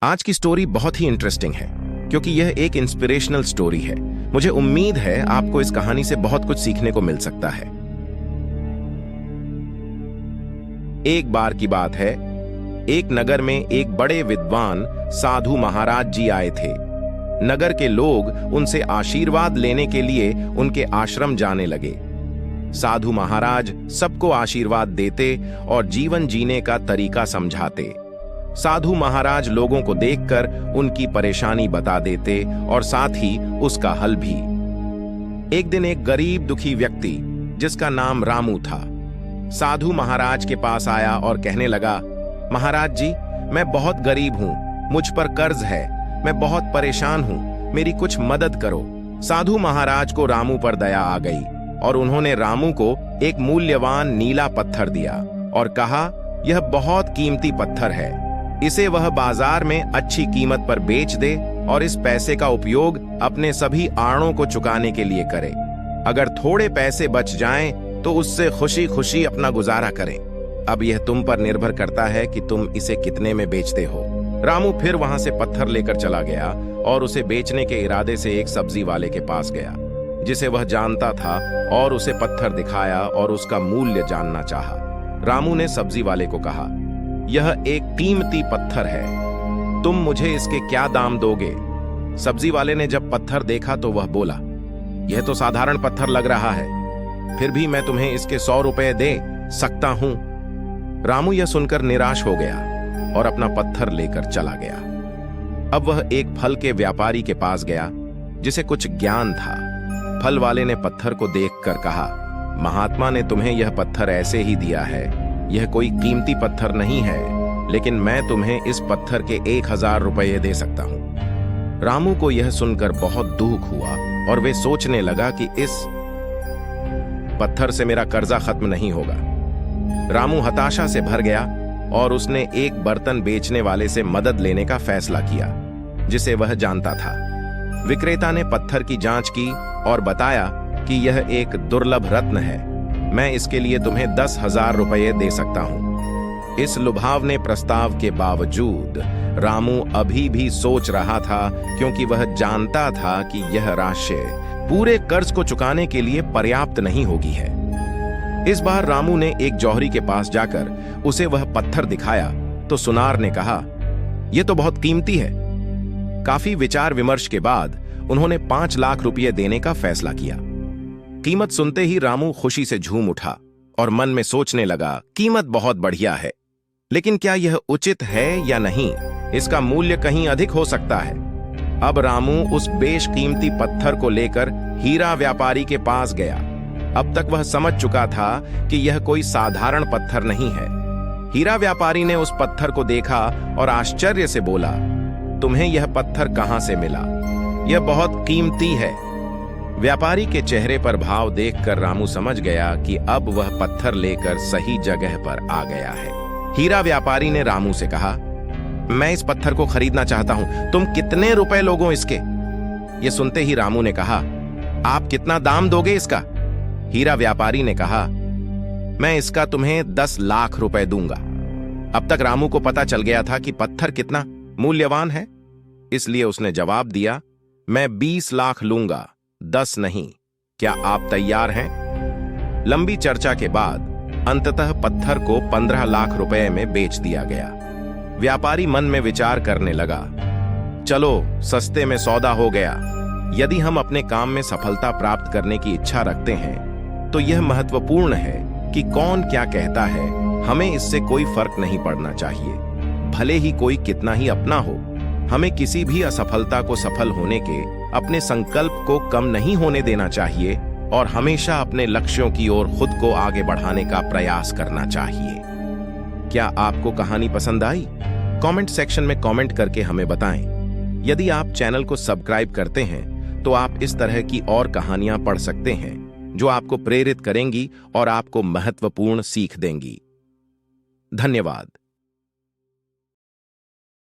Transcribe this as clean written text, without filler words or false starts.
आज की स्टोरी बहुत ही इंटरेस्टिंग है क्योंकि यह एक इंस्पिरेशनल स्टोरी है। मुझे उम्मीद है आपको इस कहानी से बहुत कुछ सीखने को मिल सकता है। एक बार की बात है, एक नगर में एक बड़े विद्वान साधु महाराज जी आए थे। नगर के लोग उनसे आशीर्वाद लेने के लिए उनके आश्रम जाने लगे। साधु महाराज सबको आशीर्वाद देते और जीवन जीने का तरीका समझाते। साधु महाराज लोगों को देखकर उनकी परेशानी बता देते और साथ ही उसका हल भी। एक दिन एक गरीब दुखी व्यक्ति जिसका नाम रामू था, साधु महाराज के पास आया और कहने लगा, महाराज जी, मैं बहुत गरीब हूं, मुझ पर कर्ज है, मैं बहुत परेशान हूं, मेरी कुछ मदद करो। साधु महाराज को रामू पर दया आ गई और उन्होंने रामू को एक मूल्यवान नीला पत्थर दिया और कहा, यह बहुत कीमती पत्थर है, इसे वह बाजार में अच्छी कीमत पर बेच दे और इस पैसे का उपयोग अपने सभी आड़ों को चुकाने के लिए करे। अगर थोड़े पैसे बच जाएं तो उससे खुशी खुशी अपना गुजारा करें। अब यह तुम पर निर्भर करता है कि तुम इसे कितने में बेचते हो। रामू फिर वहां से पत्थर लेकर चला गया और उसे बेचने के इरादे से एक सब्जी वाले के पास गया जिसे वह जानता था और उसे पत्थर दिखाया और उसका मूल्य जानना चाहा। रामू ने सब्जी वाले को कहा, यह एक कीमती पत्थर है, तुम मुझे इसके क्या दाम दोगे? सब्जी वाले ने जब पत्थर देखा तो वह बोला, यह तो साधारण पत्थर लग रहा है, फिर भी मैं तुम्हें इसके 100 रुपए दे सकता हूं। रामू यह सुनकर निराश हो गया और अपना पत्थर लेकर चला गया। अब वह एक फल के व्यापारी के पास गया जिसे कुछ ज्ञान था। फल वाले ने पत्थर को देखकर कहा, महात्मा ने तुम्हें यह पत्थर ऐसे ही दिया है, यह कोई कीमती पत्थर नहीं है, लेकिन मैं तुम्हें इस पत्थर के 1000 रुपये दे सकता हूं। रामू को यह सुनकर बहुत दुख हुआ और वे सोचने लगा कि इस पत्थर से मेरा कर्जा खत्म नहीं होगा। रामू हताशा से भर गया और उसने एक बर्तन बेचने वाले से मदद लेने का फैसला किया जिसे वह जानता था। विक्रेता ने पत्थर की जांच की और बताया कि यह एक दुर्लभ रत्न है, मैं इसके लिए तुम्हें 10,000 रुपये दे सकता हूं। इस लुभावने प्रस्ताव के बावजूद रामू अभी भी सोच रहा था क्योंकि वह जानता था कि यह राशि पूरे कर्ज को चुकाने के लिए पर्याप्त नहीं होगी है। इस बार रामू ने एक जौहरी के पास जाकर उसे वह पत्थर दिखाया तो सुनार ने कहा, यह तो बहुत कीमती है। काफी विचार विमर्श के बाद उन्होंने 5 लाख रुपये देने का फैसला किया। कीमत सुनते ही रामू खुशी से झूम उठा और मन में सोचने लगा, कीमत बहुत बढ़िया है, लेकिन क्या यह उचित है या नहीं? इसका मूल्य कहीं अधिक हो सकता है। अब रामू उस बेशकीमती पत्थर को लेकर हीरा व्यापारी के पास गया। अब तक वह समझ चुका था कि यह कोई साधारण पत्थर नहीं है। हीरा व्यापारी ने उस पत्थर को देखा और आश्चर्य से बोला, तुम्हें यह पत्थर कहां से मिला? यह बहुत कीमती है। व्यापारी के चेहरे पर भाव देखकर रामू समझ गया कि अब वह पत्थर लेकर सही जगह पर आ गया है। हीरा व्यापारी ने रामू से कहा, मैं इस पत्थर को खरीदना चाहता हूं, तुम कितने रुपए लोगे इसके? यह सुनते ही रामू ने कहा, आप कितना दाम दोगे इसका? हीरा व्यापारी ने कहा, मैं इसका तुम्हें 10 लाख रुपए दूंगा। अब तक रामू को पता चल गया था कि पत्थर कितना मूल्यवान है, इसलिए उसने जवाब दिया, मैं 20 लाख लूंगा, 10 नहीं। क्या आप तैयार हैं? लंबी चर्चा के बाद अंततः पत्थर को 15 लाख रुपए में बेच दिया गया। व्यापारी मन में विचार करने लगा, चलो सस्ते में सौदा हो गया। यदि हम अपने काम में सफलता प्राप्त करने की इच्छा रखते हैं तो यह महत्वपूर्ण है कि कौन क्या कहता है, हमें इससे कोई फर्क नहीं पड़ना चाहिए। भले ही कोई कितना ही अपना हो, हमें किसी भी असफलता को सफल होने के अपने संकल्प को कम नहीं होने देना चाहिए और हमेशा अपने लक्ष्यों की ओर खुद को आगे बढ़ाने का प्रयास करना चाहिए। क्या आपको कहानी पसंद आई? कमेंट सेक्शन में कमेंट करके हमें बताएं। यदि आप चैनल को सब्सक्राइब करते हैं तो आप इस तरह की और कहानियां पढ़ सकते हैं जो आपको प्रेरित करेंगी और आपको महत्वपूर्ण सीख देंगी। धन्यवाद।